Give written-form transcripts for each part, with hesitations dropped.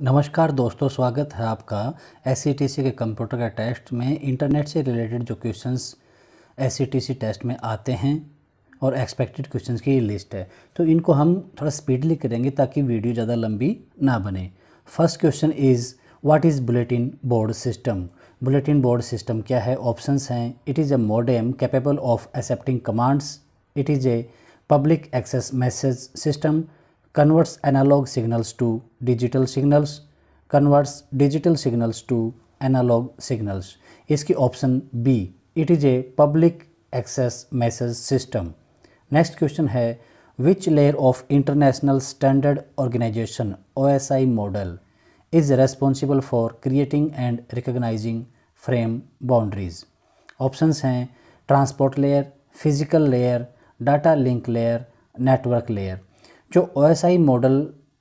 नमस्कार दोस्तों, स्वागत है आपका एससीटीसी के कंप्यूटर का टेस्ट में। इंटरनेट से रिलेटेड जो क्वेश्चंस एससीटीसी टेस्ट में आते हैं और एक्सपेक्टेड क्वेश्चंस की लिस्ट है, तो इनको हम थोड़ा स्पीडली करेंगे ताकि वीडियो ज़्यादा लंबी ना बने। First question is what is bulletin board system. Bulletin board system क्या है? ऑप्शंस हैं, it is a modem capable of accepting commands, it is a public access message system, converts analog signals to digital signals, converts digital signals to analog signals। इसकी option B, it is a public access message system. Next question है, which layer of International Standard Organization OSI model is responsible for creating and recognising frame boundaries. Options हैं, transport layer, physical layer, data link layer, network layer. जो OSI model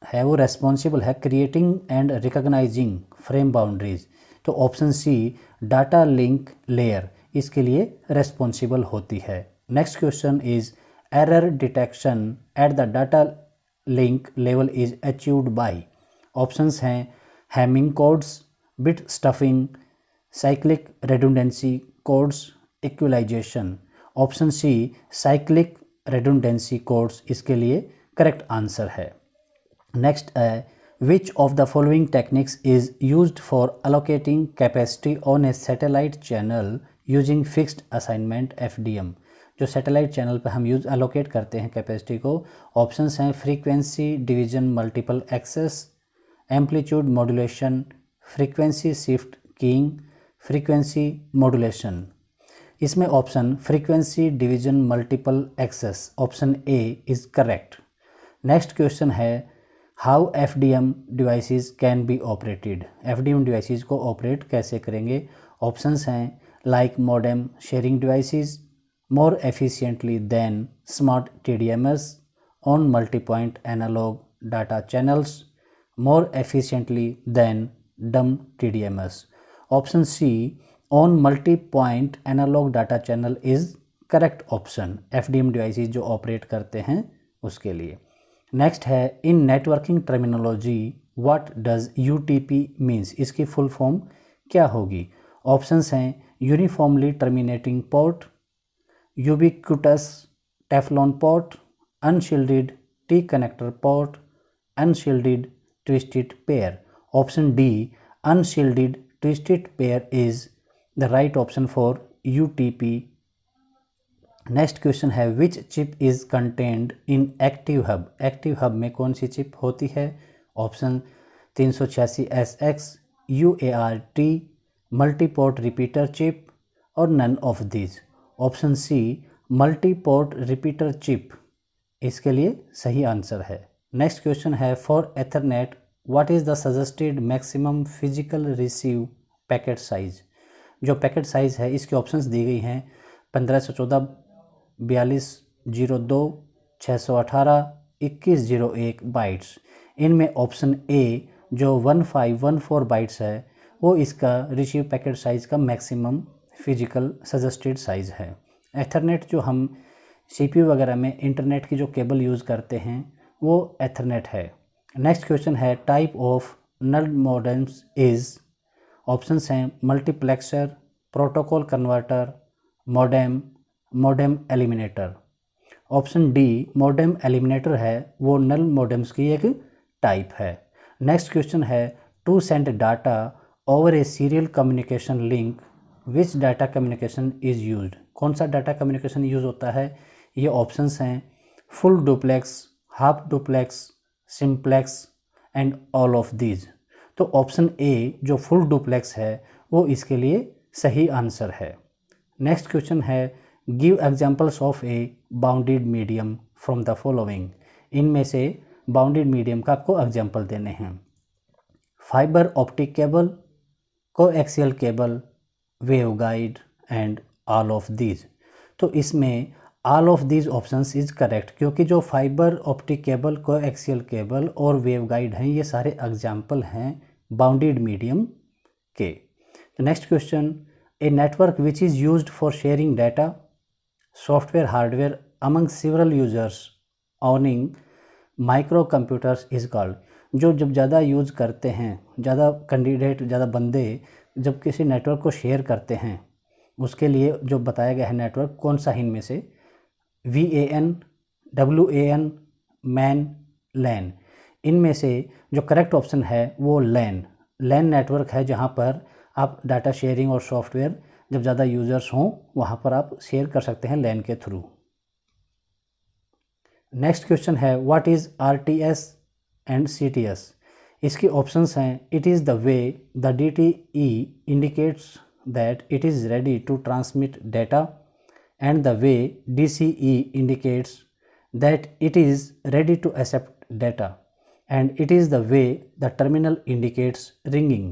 है वो responsible है creating and recognising frame boundaries, तो option C data link layer इसके लिए responsible होती है। Next question is error detection at the data link level is achieved by. Options हैं, Hamming codes, bit stuffing, cyclic redundancy codes, equalisation. Option C cyclic redundancy codes इसके लिए correct answer है। Next है, which of the following techniques is used for allocating capacity on a satellite channel using fixed assignment FDM। जो satellite channel पर हम allocate करते हैं capacity को। ऑप्शंस हैं, frequency division multiple access, amplitude modulation, frequency shift keying, frequency modulation. इसमें option frequency division multiple access, option A is correct. Next question है, how FDM devices can be operated. FDM devices को operate कैसे करेंगे? Options हैं, like modem sharing devices, more efficiently than smart TDMs, on multi point analogue data channels, more efficiently than dumb TDMs। Option C on multi point analogue data channel is correct option FDM devices जो operate करते हैं उसके लिए। Next है, इन networking terminology what does UTP means. इसकी full form क्या होगी? Options हैं, uniformly terminating port, ubiquitous Teflon port, unshielded T connector port, unshielded twisted pair. Option D unshielded twisted pair is the right option for UTP। Next question है, which chip is contained in active hub. Active hub में कौन सी chip होती है? Option 386SX, UART, multiport repeater chip और none of these. Option C multiport repeater chip इसके लिए सही आंसर है। नेक्स्ट क्वेश्चन है, for Ethernet what is the suggested maximum physical receive packet size. जो पैकेट साइज है इसकी ऑप्शंस दी गई हैं, 1514, 4202, 618, 2101 बाइट्स। इनमें ऑप्शन ए जो 1514 बाइट्स है वो इसका रिसीव पैकेट साइज़ का मैक्सिमम फिजिकल सजेस्टेड साइज़ है। एथरनेट जो हम CPU वगैरह में इंटरनेट की जो केबल यूज़ करते हैं वो एथरनेट है। नेक्स्ट क्वेश्चन है, type of null modems is. Options हैं, multiplexer, protocol converter, modem, modem eliminator. Option D modem eliminator है वो नल मॉडेम्स की एक टाइप है। नेक्स्ट क्वेश्चन है, to send data over a serial communication link which data communication is used. कौन सा data communication use होता है? ये ऑप्शंस हैं, full duplex, half duplex, simplex and all of these. तो ऑप्शन ए जो फुल डुप्लेक्स है वो इसके लिए सही आंसर है। नेक्स्ट क्वेश्चन है, give examples of a bounded medium from the following. इनमें से बाउंडेड मीडियम का आपको एग्जांपल देने हैं, fibre optic cable, coaxial cable, waveguide and all of these. तो इसमें all of these options is correct, क्योंकि जो fibre optic cable, coaxial cable और वेवगाइड हैं ये सारे एग्जाम्पल हैं बाउंडेड मीडियम के। तो next question, a network which is used for sharing data, software hardware among several users ऑनिंग micro computers is called. जो जब ज़्यादा यूज़ करते हैं, ज़्यादा कैंडिडेट, ज़्यादा बंदे जब किसी नेटवर्क को शेयर करते हैं, उसके लिए जो बताया गया है नेटवर्क कौन सा है इनमें से, VAN, WAN, मैन, लैन। इनमें से जो करेक्ट ऑप्शन है वो लैन नेटवर्क है, जहाँ पर आप डाटा शेयरिंग और सॉफ्टवेयर जब ज़्यादा यूज़र्स हों वहाँ पर आप शेयर कर सकते हैं लैन के थ्रू। नेक्स्ट क्वेश्चन है what is RTS and CTS। इसकी ऑप्शंस हैं it is the way the DTE indicates that it is ready to transmit data and the way DCE indicates that it is ready to accept data and it is the way the terminal indicates ringing.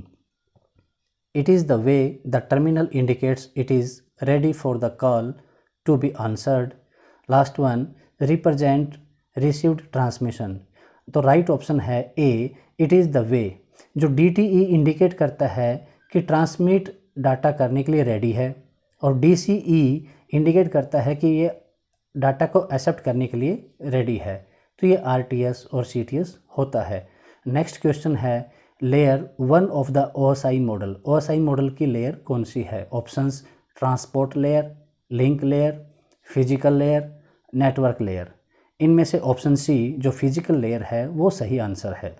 It is the way the terminal indicates it is ready for the call to be answered. Last one, represent received transmission. तो right option है A, it is the way। जो DTE indicate करता है कि transmit data करने के लिए ready है, और DCE इंडिकेट करता है कि ये डाटा को एक्सेप्ट करने के लिए रेडी है। तो ये RTS और CTS होता है। नेक्स्ट क्वेश्चन है layer 1 of the OSI model. OSI model की लेयर कौन सी है? Options transport layer, link layer, physical layer, network layer. इनमें से ऑप्शन C जो फिजिकल लेयर है वो सही आंसर है।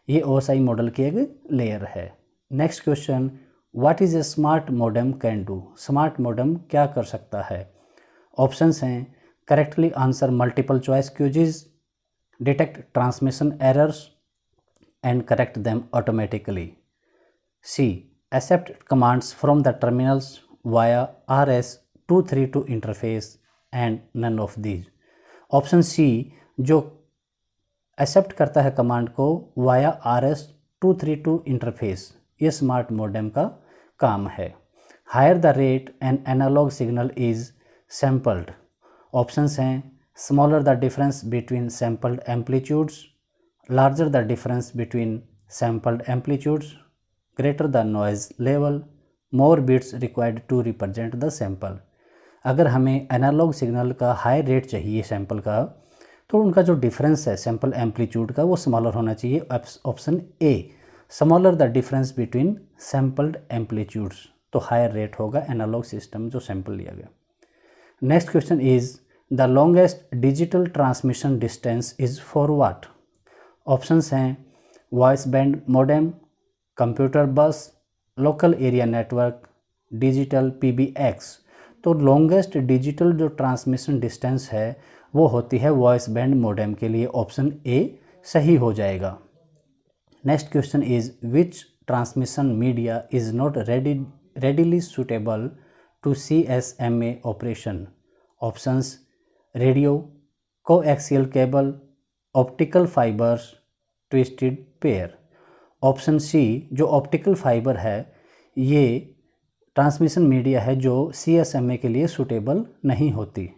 ये OSI मॉडल की एक लेयर है। Next question what is A smart modem can do. Smart modem क्या कर सकता है? ऑप्शंस हैं correctly answer multiple choice quiz, detect transmission errors and correct them automatically. C. Accept commands from the terminals via RS-232 interface and none of these. Option C जो accept करता है command को via RS-232 interface, ये smart modem का काम है। Higher the rate and analog signal is sampled. Options हैं smaller the difference between sampled amplitudes, larger the difference between sampled amplitudes, greater the noise level, more bits required to represent the sample। अगर हमें analogue signal का high rate चाहिए sample का, तो उनका जो difference है सैम्पल एम्पलीट्यूड का वो स्मॉलर होना चाहिए। Option A, smaller the difference between sampled amplitudes, तो हायर रेट होगा एनालॉग सिस्टम जो सैम्पल लिया गया। Next question is the longest digital transmission distance is for what. Options हैं वॉइस बैंड मॉडेम, कंप्यूटर बस, local area network, digital PBX। तो longest digital जो transmission distance है वो होती है वॉइस बैंड मॉडेम के लिए। ऑप्शन A सही हो जाएगा। Next question is which transmission media is not readily suitable to CSMA operation. Options radio, coaxial cable, optical fibres, twisted pair. Option C जो ऑप्टिकल फाइबर है ये ट्रांसमिशन मीडिया है जो CSMA के लिए सूटेबल नहीं होती।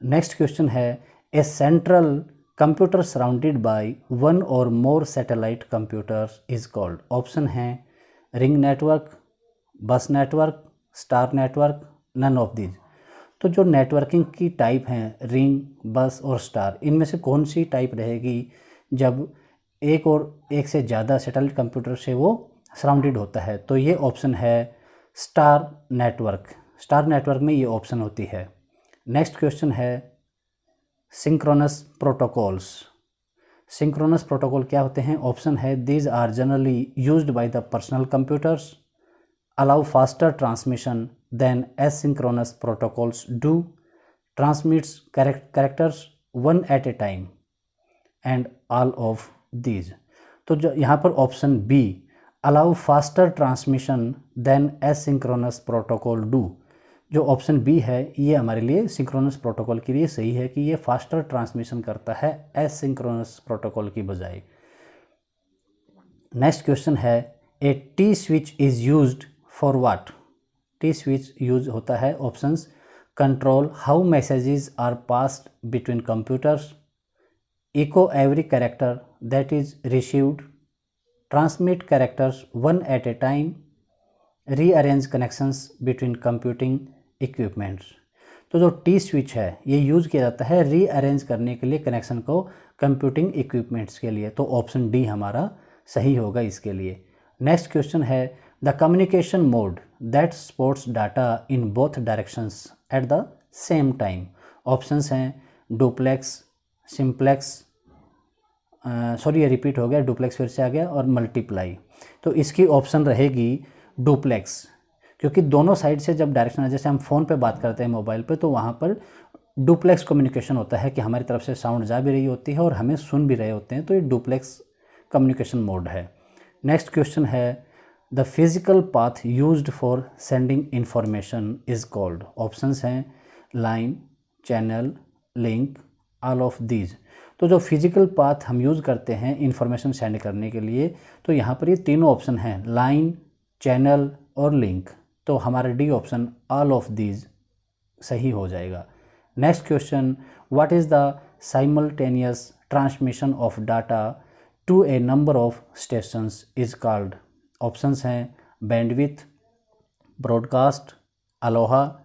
नेक्स्ट क्वेश्चन है a central computer surrounded by one or more satellite computers is called. Option हैं ring network, bus network, star network, none of these. तो जो नेटवर्किंग की टाइप हैं रिंग, बस और स्टार, इनमें से कौन सी टाइप रहेगी जब एक और एक से ज़्यादा सैटेलाइट कंप्यूटर से वो सराउंडेड होता है? तो ये ऑप्शन है स्टार नेटवर्क। स्टार नेटवर्क में ये ऑप्शन होती है। नेक्स्ट क्वेश्चन है सिंक्रोनस प्रोटोकॉल्स। सिंक्रोनस प्रोटोकॉल क्या होते हैं? ऑप्शन है these are generally used by the personal computers, allow faster transmission than asynchronous protocols do, transmits characters one at a time, and all of these। तो जो यहाँ पर option B allow faster transmission than asynchronous protocol do, जो option B है ये हमारे लिए synchronous protocol के लिए सही है कि ये फास्टर ट्रांसमिशन करता है एसिंक्रोनस प्रोटोकॉल की बजाय। नेक्स्ट क्वेश्चन है a T switch is used for what. T switch use होता है options control how messages are passed between computers, echo every character that is received, transmit characters one at a time, rearrange connections between computing equipments. तो जो T switch है ये use किया जाता है rearrange करने के लिए कनेक्शन को कंप्यूटिंग इक्विपमेंट्स के लिए। तो ऑप्शन डी हमारा सही होगा इसके लिए। नेक्स्ट क्वेश्चन है the communication mode that supports data in both directions at the same time. Options हैं डुप्लेक्स, सिंप्लेक्स, सॉरी ये रिपीट हो गया, डुप्लेक्स फिर से आ गया, और मल्टीप्लाई। तो इसकी ऑप्शन रहेगी डुप्लेक्स, क्योंकि दोनों साइड से जब डायरेक्शन, जैसे हम फ़ोन पे बात करते हैं मोबाइल पे, तो वहाँ पर डुप्लेक्स कम्युनिकेशन होता है कि हमारी तरफ से साउंड जा भी रही होती है और हमें सुन भी रहे होते हैं, तो ये डुप्लेक्स कम्युनिकेशन मोड है। नेक्स्ट क्वेश्चन है the physical path used for sending information is called. Options हैं line, channel, link, all of these. तो जो फिजिकल पाथ हम यूज़ करते हैं इंफॉर्मेशन सेंड करने के लिए, तो यहाँ पर ये तीनों ऑप्शन हैं लाइन, चैनल और लिंक। तो हमारा D option all of these सही हो जाएगा। Next question what is the simultaneous transmission of data to a number of stations is called. Options हैं bandwidth, broadcast, ALOHA,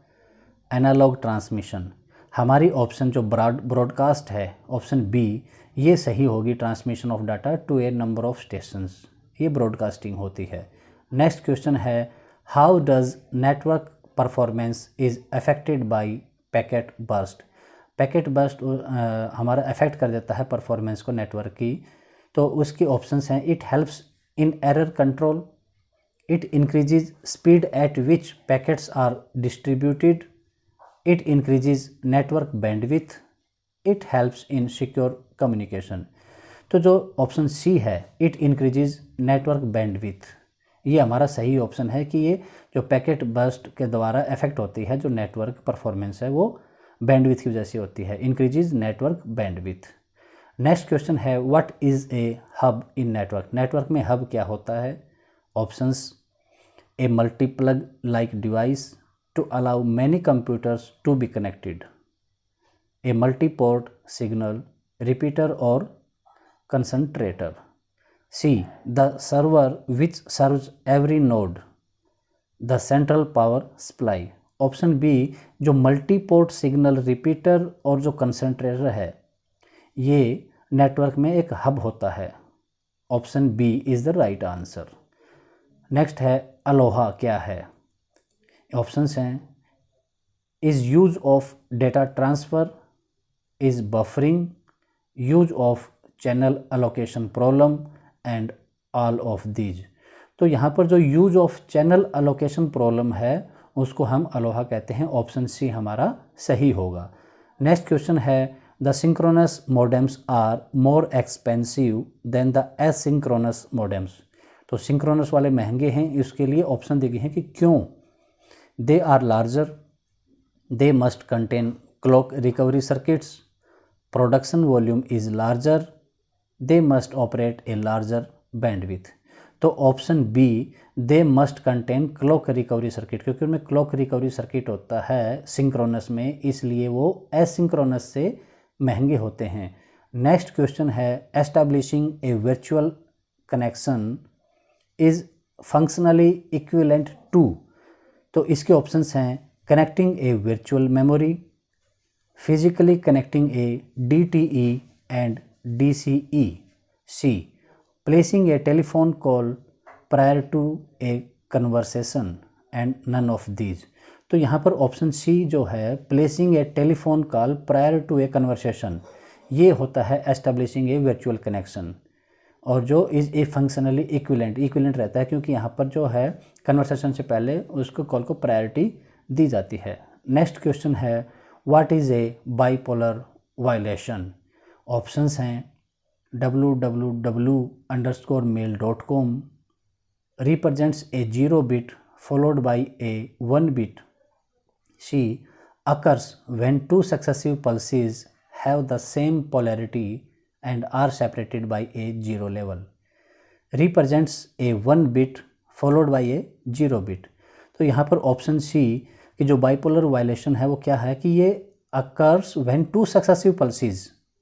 analogue transmission. हमारी option जो broadcast है, ऑप्शन बी, ये सही होगी। Transmission of data to a number of stations, ये broadcasting होती है। नेक्स्ट क्वेश्चन है how does network performance is affected by packet burst. Packet burst हमारा अफेक्ट कर देता है परफॉर्मेंस को नेटवर्क की। तो उसकी ऑप्शंस हैं it helps in error control, it increases speed at which packets are distributed, it increases network bandwidth, it helps in secure communication. तो जो ऑप्शन सी है इट इंक्रीजेज नेटवर्क बैंडविथ, ये हमारा सही ऑप्शन है कि ये जो पैकेट बर्स्ट के द्वारा इफेक्ट होती है जो नेटवर्क परफॉर्मेंस है वो बैंडविथ की वजह से होती है, increases network bandwidth. Next question है what is a hub in network. Network में हब क्या होता है। Options A multiplug like device to allow many computers to be connected, A multiport signal repeater or concentrator, C the server which serves every node, the central power supply. Option B जो multiport signal repeater और जो concentrator है ये network में एक hub होता है। Option B is the right answer. Next है अलोहा क्या है। ऑप्शंस हैं is use of data transfer, is buffering, use of channel allocation problem and all of these. तो यहाँ पर जो use of channel allocation problem है उसको हम अलोहा कहते हैं। ऑप्शन सी हमारा सही होगा। नेक्स्ट क्वेश्चन है the synchronous modems are more expensive than the asynchronous modems. तो सिंक्रोनस वाले महंगे हैं, इसके लिए ऑप्शन दिए हैं कि क्यों। They are larger, they must contain clock recovery circuits, production volume is larger, they must operate a larger bandwidth. तो option B they must contain clock recovery circuit, क्योंकि उनमें क्लॉक रिकवरी सर्किट होता है synchronous में, इसलिए वो asynchronous से महंगे होते हैं। नेक्स्ट क्वेश्चन है establishing a virtual connection is functionally equivalent to. तो इसके ऑप्शंस हैं connecting a virtual memory, physically connecting a DTE and DCE, C placing a telephone call prior to a conversation and none of these. तो यहाँ पर option C जो है placing a telephone call prior to a conversation, ये होता है establishing ए virtual connection, और जो इज़ ए फंक्शनली इक्विवेलेंट रहता है क्योंकि यहाँ पर जो है कन्वर्सेशन से पहले उसको कॉल को प्रायोरिटी दी जाती है। नेक्स्ट क्वेश्चन है what is A bipolar violation. Options हैं www_mail.com represents a 0 bit followed by a 1 bit, C occurs when two successive pulses have the same polarity and are separated by a 0 level, represents a 1 bit followed by a 0 bit। तो यहाँ पर option सी कि जो bipolar violation है वो क्या है कि ये occurs when two successive pulses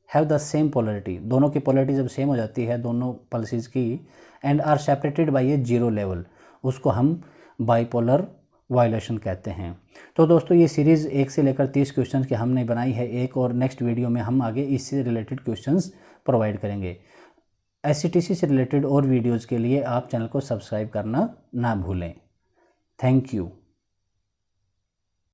have the same polarity, दोनों की पोलरिटी जब सेम हो जाती है दोनों पल्सेस की, and are separated by a 0 level, उसको हम बाइपोलर वायलेशन कहते हैं। तो दोस्तों ये सीरीज़ 1 से लेकर 30 क्वेश्चंस की हमने बनाई है एक, और नेक्स्ट वीडियो में हम आगे इससे रिलेटेड क्वेश्चंस प्रोवाइड करेंगे। SCTC से रिलेटेड और वीडियोज़ के लिए आप चैनल को सब्सक्राइब करना ना भूलें। Thank you.